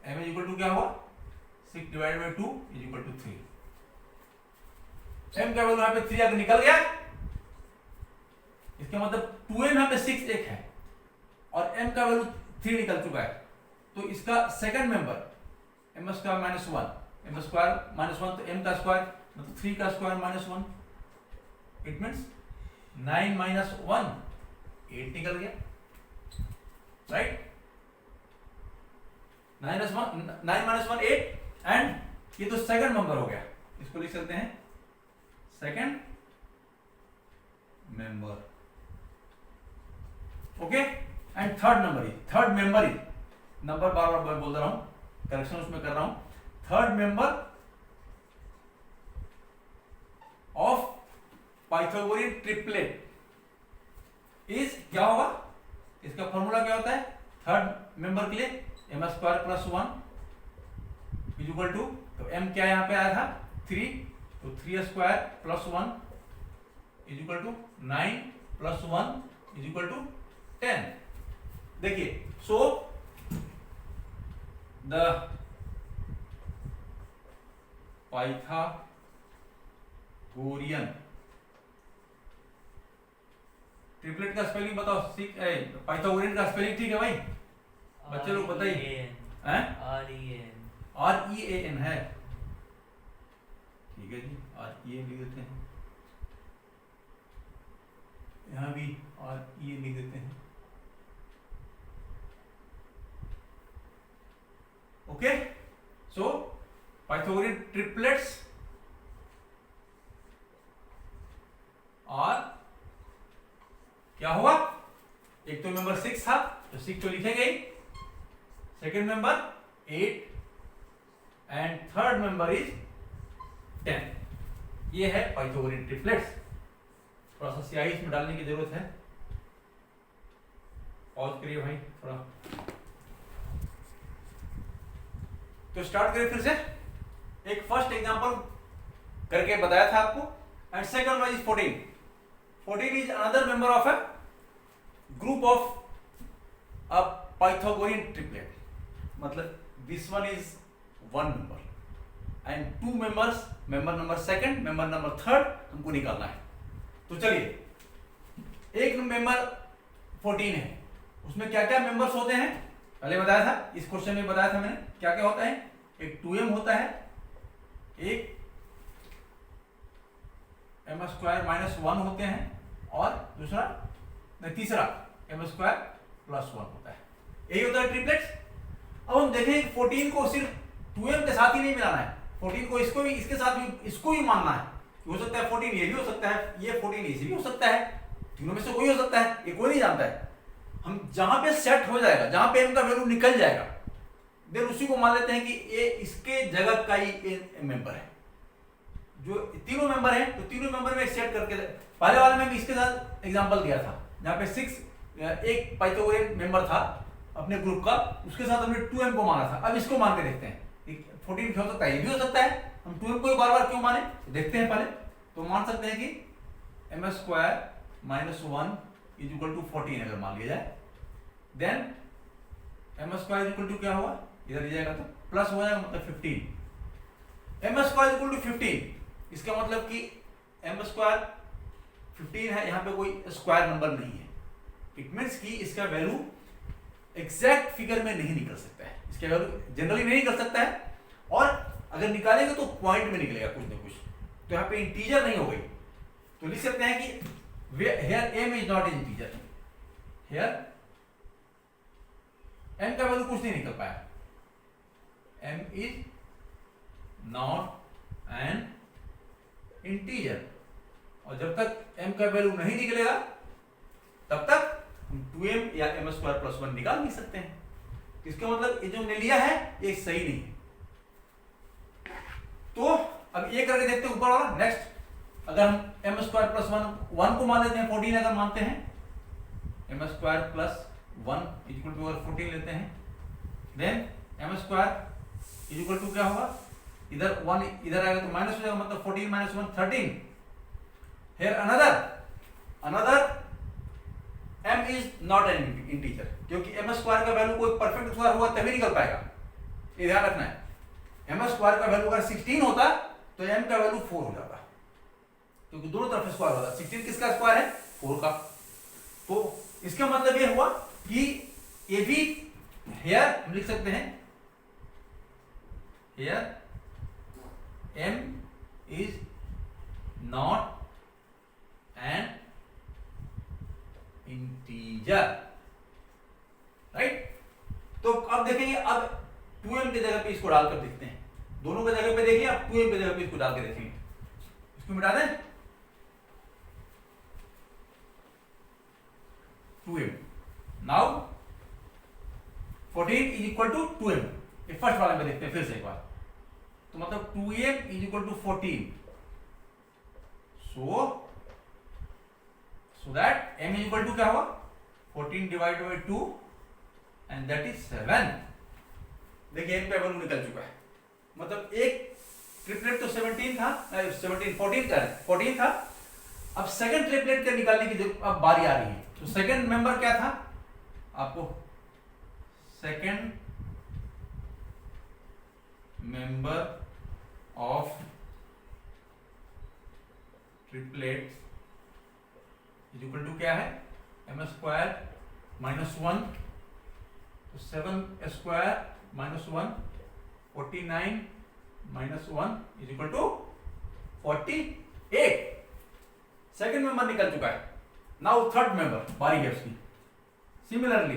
m is equal to क्या हुआ, 6 divided by 2 is equal to 3। m का वैल्यू यहाँ पे 3 अगर निकल गया, इसका मतलब 2m यहाँ पे 6 एक है और m का वैल्यू 3 निकल चुका है। तो इसका second member m square minus 1, m square minus 1 तो m का स्क्वायर मतलब 3 का square minus 1, it means 9 minus 1 8 निकल गया, राइट। 9 माइनस 1 8, एंड ये तो सेकंड नंबर हो गया, इसको लिख सकते हैं second member, okay. And third member is number बार बार बोल रहा हूं, करेक्शन उसमें कर रहा हूं, third member of Pythagorean triplet is क्या होगा, इसका फॉर्मूला क्या होता है थर्ड मेंबर के लिए, m square plus 1 is equal to, तो m क्या यहां पे आया था 3, तो 3 square plus 1 is equal to 9 plus 1 is equal to 10। देखिए, सो द पाइथागोरियन ट्रिपलेट का स्पेलिंग बताओ, पाइथागोरियन का स्पेलिंग ठीक है भाई, बच्चे लोग बताइए, REN है, ठीक है जी, REN लिख देते हैं, यहां भी REN लिख देते हैं, ओके। सो पाइथागोरियन ट्रिपलेट्स और क्या हुआ, एक तो मेंबर 6 था तो 6 तो लिखेंगे ही, second member 8 and third member is 10। ये है पाइथागोरियन ट्रिपलेट्स। थोड़ा सा स्याही इसमें डालने की जरूरत है, पॉज करिए भाई थोड़ा, तो स्टार्ट करिए फिर से। एक फर्स्ट एग्जांपल करके बताया था आपको, and second one is 14 is another member of a group of a Pythagorean triplet, मतलब this one is one member and 2 members, member number second, member number third हमको निकालना है। तो चलिए, एक मेंबर 14 है, उसमें क्या क्या मेंबर्स होते हैं पहले बताया था, इस क्वेश्चन में बताया था मैंने क्या क्या होता है, एक 2m होता है, एक m स्क्वायर माइनस 1 होते हैं, और दूसरा तीसरा m स्क्वायर प्लस 1 होता है, यही होता है ट्रिपलेट्स। अब हम देखें 14 को सिर्फ 2m के साथ ही नहीं मिलाना है, 14 को इसको भी, इसके साथ भी, इसको भी मानना है, हो सकता है 14 ये भी हो सकता है, ये 14 इसे भी हो सकता है, तीनों में से कोई हो सकता है, ये कोई नहीं जानता है। हम जहां पे सेट हो जाएगा, जहां पे m का वैल्यू निकल जाएगा, देन उसी को मान लेते हैं कि ये इसके जगह का ही मेंबर है। जो तीनों मेंबर हैं तो तीनों मेंबर में सेट करके, पहले वाले में भी इसके साथ एग्जांपल दिया था जहां पे 6 एक पाइथागोरियन मेंबर था अपने ग्रुप का, उसके साथ हमने 2m को माना था। अब इसको मान के देखते हैं, 14 क्या हो सकता है, ये भी हो सकता है, हम 2m को बार बार क्यों माने देखते हैं पहले। तो मान सकते हैं कि m square minus 1 is equal to 14 अगर मान लिया जाए, then M square equal to क्या हुआ, इधर ले जाएगा तो प्लस हो जाएगा, मतलब 15। एम स्क्वायर इक्वल टू 15, इसका मतलब कि एम स्क्वायर 15 है, यहाँ पे कोई स्क्वायर नंबर नहीं है। इट मीन्स कि इसका वैल्यू एग्जैक्ट फिगर में नहीं निकल सकता है, इसका वैल्यू जनरली नहीं निकल सकता है, और अगर निकालेंगे तो पॉइंट में निकलेगा कुछ ना कुछ, तो यहाँ पे इंटीजर नहीं हो गई। तो लिख सकते हैं कि here m is not integer, here m का वैल्यू कुछ नहीं निकल पाया, m is not an integer, और जब तक m का वैल्यू नहीं निकलेगा तब तक हम 2m या m स्क्वायर प्लस 1 निकाल नहीं सकते हैं। इसका मतलब ये जो हमने लिया है ये सही नहीं है। तो अब ये करके देखते हैं ऊपर वाला। नेक्स्ट, अगर हम एम स्क्वायर प्लस 1 को मान लेते हैं, 14 अगर मानते हैं, M square plus 1 equal to अगर 14 लेते हैं, then M square equal to क्या होगा, इधर 1 इधर आएगा तो माइनस हो जाएगा, मतलब 14 minus 1 13। Here another m is not an integer, क्योंकि एम स्क्वायर का वैल्यू कोई परफेक्ट स्क्वायर हुआ तभी निकल पाएगा, ये ध्यान रखना है। एम स्क्वायर का वैल्यू अगर 16 होता तो m का वैल्यू 4 हो जाता, क्योंकि दोनों तरफ स्क्वायर होता। 16 किसका स्क्वायर है, 4 का। तो इसका मतलब ये हुआ कि ये भी हियर हम लिख सकते हैं, here m is not an integer, right. तो अब देखेंगे, अब 2m की जगह पे इसको डालकर देखते हैं, दोनों की जगह पे देखिए, अब 2m की जगह पे इसको डाल के देखेंगे। इसको मिटा दें, 2m now 14 is equal to 2m। ये फर्स्ट वाले में देखते हैं फिर से एक बार, तो मतलब 2m is equal to 14, so that m is equal to क्या हुआ, 14 divided by 2 and that is 7। देखिए m का वैल्यू निकल चुका है, मतलब एक ट्रिपलेट तो 14 था, अब सेकंड ट्रिपलेट का निकालने की अब बारी आ रही है। तो सेकंड मेंबर क्या था, आपको second member of triplet is equal to क्या है, एम स्क्वायर माइनस 1, तो 7 square minus 1, 49 minus 1 is equal to 48। Second member निकल चुका है। नाउ थर्ड मेंबर बारी है उसकी। Similarly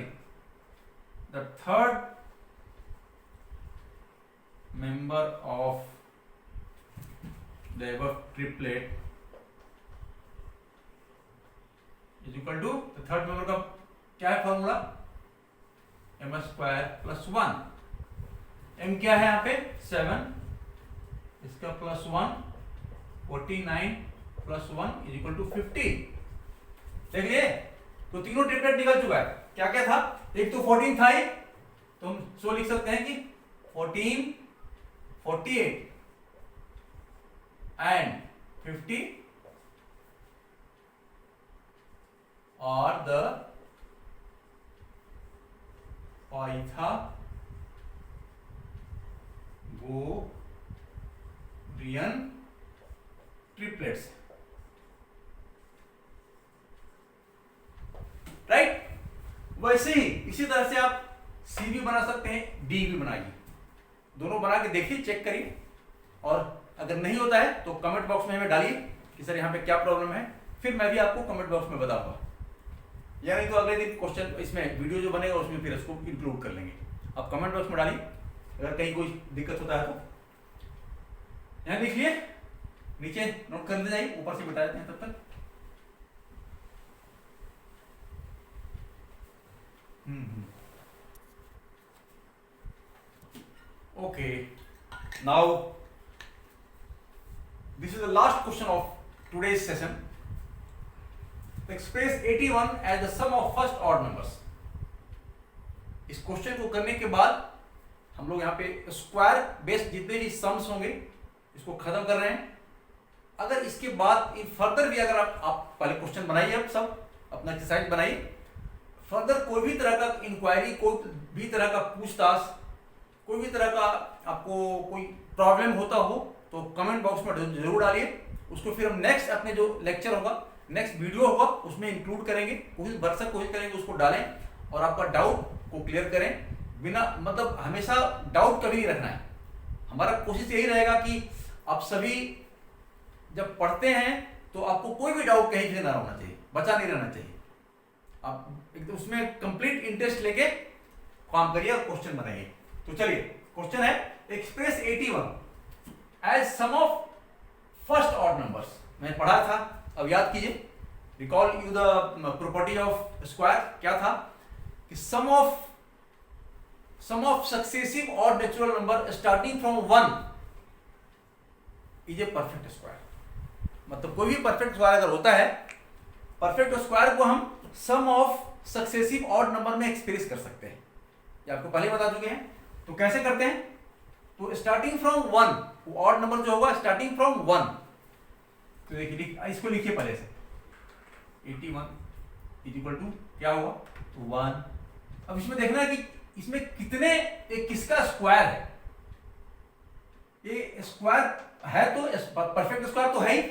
the third member of the above triplet is equal to, the third member का क्या है formula, m square plus 1, m क्या है यहाँ पे 7, इसका plus 1, 49 plus 1 is equal to 50। देख लिए, तो तीनों ट्रिपलेट निकल चुका है। क्या क्या था, एक तो 14 था ही, तो हम सो लिख सकते हैं कि 14, 48 and 50 are the Pythagorean triplets, right. वैसे ही इसी तरह से आप सी भी बना सकते हैं, डी भी बनाइए, दोनों बना के देखिए, चेक करिए, और अगर नहीं होता है तो कमेंट बॉक्स में हमें डालिए कि सर यहाँ पे क्या प्रॉब्लम है, फिर मैं भी आपको कमेंट बॉक्स में बताऊंगा, या नहीं तो अगले दिन क्वेश्चन इसमें वीडियो जो बनेगा उसमें फिर इसको इंक्लूड कर लेंगे। आप कमेंट बॉक्स में डालिए अगर कहीं कोई दिक्कत होता है तो। यहाँ लिखिए, नीचे नोट कर ले जाइए, ऊपर से बता देते हैं तब तक। Okay, now this is the last question of today's session. Express 81 as the sum of first odd numbers. इस क्वेश्चन को करने के बाद हम लोग यहाँ पे स्क्वायर बेस्ड जितने भी सम्स होंगे इसको खत्म कर रहे हैं। अगर इसके बाद फर्दर भी अगर आप पहले क्वेश्चन बनाइए, अब सब अपना एक्सरसाइज बनाइए, फर्दर कोई भी तरह का इंक्वायरी, कोई भी तरह का पूछताछ, कोई भी तरह का आपको कोई प्रॉब्लम होता हो तो कमेंट बॉक्स में जरूर डालिए। उसको फिर हम नेक्स्ट अपने जो लेक्चर होगा, नेक्स्ट वीडियो होगा, उसमें इंक्लूड करेंगे। कोशिश करेंगे उसको डालें और आपका डाउट को क्लियर करें। बिना मतलब हमेशा डाउट कभी नहीं रखना है। हमारा कोशिश यही रहेगा कि आप सभी जब पढ़ते हैं तो आपको कोई भी डाउट कहीं से ना होना चाहिए, बचा नहीं रहना चाहिए। आप एकदम उसमें कंप्लीट इंटरेस्ट लेके काम करिए और क्वेश्चन बनाइए। तो चलिए, क्वेश्चन है express 81 as sum of first odd numbers. मैंने पढ़ा था, अब याद कीजिए, recall you the property of square. क्या था कि sum of successive odd natural number starting from 1 is a perfect square. मतलब कोई भी परफेक्ट स्क्वायर अगर होता है, परफेक्ट स्क्वायर को हम सम ऑफ सक्सेसिव ऑड नंबर में एक्सप्रेस कर सकते हैं। ये आपको पहले बता चुके हैं। तो कैसे करते हैं? तो स्टार्टिंग फ्रॉम 1, वो ऑड नंबर जो होगा स्टार्टिंग फ्रॉम 1, तो देखिए इसको लिखिए पहले से, 81 इज इक्वल टू क्या होगा? तो 1। अब इसमें देखना है कि इसमें कितने, किसका स्क्वायर है। ये स्क्वायर है तो परफेक्ट स्क्वायर तो है ही,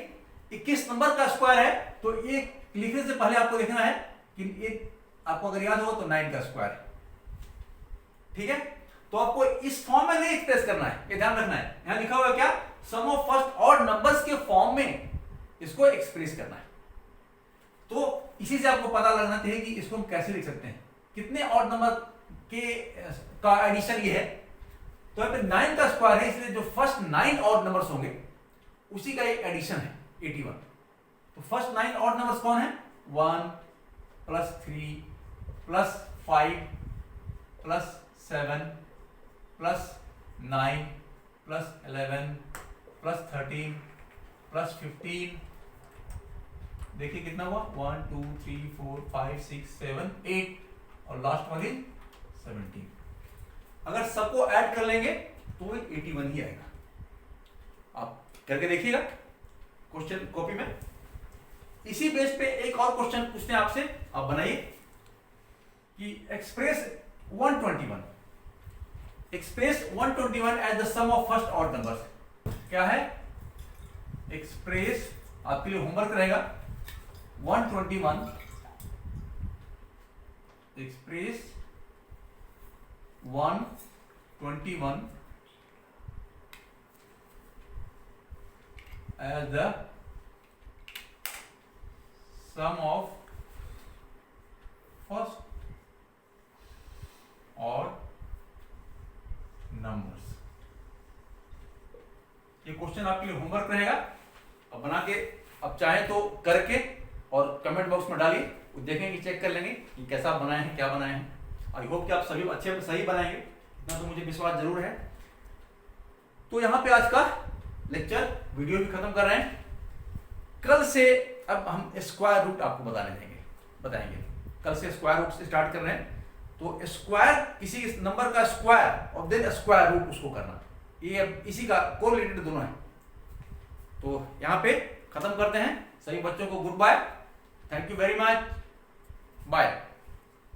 21 नंबर का स्क्वायर है। तो ये लिखने से पहले आपको देखना है कि ये आपको अगर याद हो तो 9 का स्क्वायर है। ठीक है, तो आपको इस फॉर्म में नहीं एक्सप्रेस करना है, ये ध्यान रखना है। यहां लिखा हुआ है क्या? सम ऑफ फर्स्ट ऑड नंबर्स के फॉर्म में इसको एक्सप्रेस करना है। तो इसी से आपको पता लगना चाहिए कि इसको हम कैसे लिख सकते हैं, कितने ऑड नंबर के का एडिशन ये है। तो यहाँ पे 9 का स्क्वायर है, इसलिए जो फर्स्ट 9 ऑड नंबर्स होंगे उसी का एक एडिशन है 81। तो फर्स्ट 9 ऑड नंबर्स कौन है? 1 plus 3 plus 5 plus 7 plus 9 plus 11 plus 13 plus 15। देखिए कितना हुआ? 1 2 3 4 5 6 7 8 और लास्ट वाली 17। अगर सबको ऐड कर लेंगे तो 81 ही आएगा। आप करके देखिएगा क्वेश्चन कॉपी में। इसी बेस पे एक और क्वेश्चन पूछते हैं आपसे, आप बनाइए कि express 121 as the sum of first odd numbers. क्या है? एक्सप्रेस, आपके लिए होमवर्क रहेगा, 121 express 121 as the sum of first odd numbers। ये क्वेश्चन आपके लिए होमवर्क रहेगा। अब बना के, अब चाहे तो करके और कमेंट बॉक्स में डालिए, देखेंगे, चेक कर लेंगे कि कैसा आप बनाए हैं, क्या बनाए हैं। आई होप कि आप सभी अच्छे सही बनाएंगे, इतना तो मुझे विश्वास जरूर है। तो यहाँ पे आज का लेक्चर वीडियो भी खत्म कर रहे हैं। कल से अब हम स्क्वायर रूट आपको बताएंगे। कल से स्क्वायर रूट से स्टार्ट कर रहे हैं। तो स्क्वायर, किसी नंबर का स्क्वायर और देन स्क्वायर रूट उसको करना, ये इसी का कोरिलेटेड दोनों है। तो यहाँ पे खत्म करते हैं। सभी बच्चों को good bye, thank you very much, bye.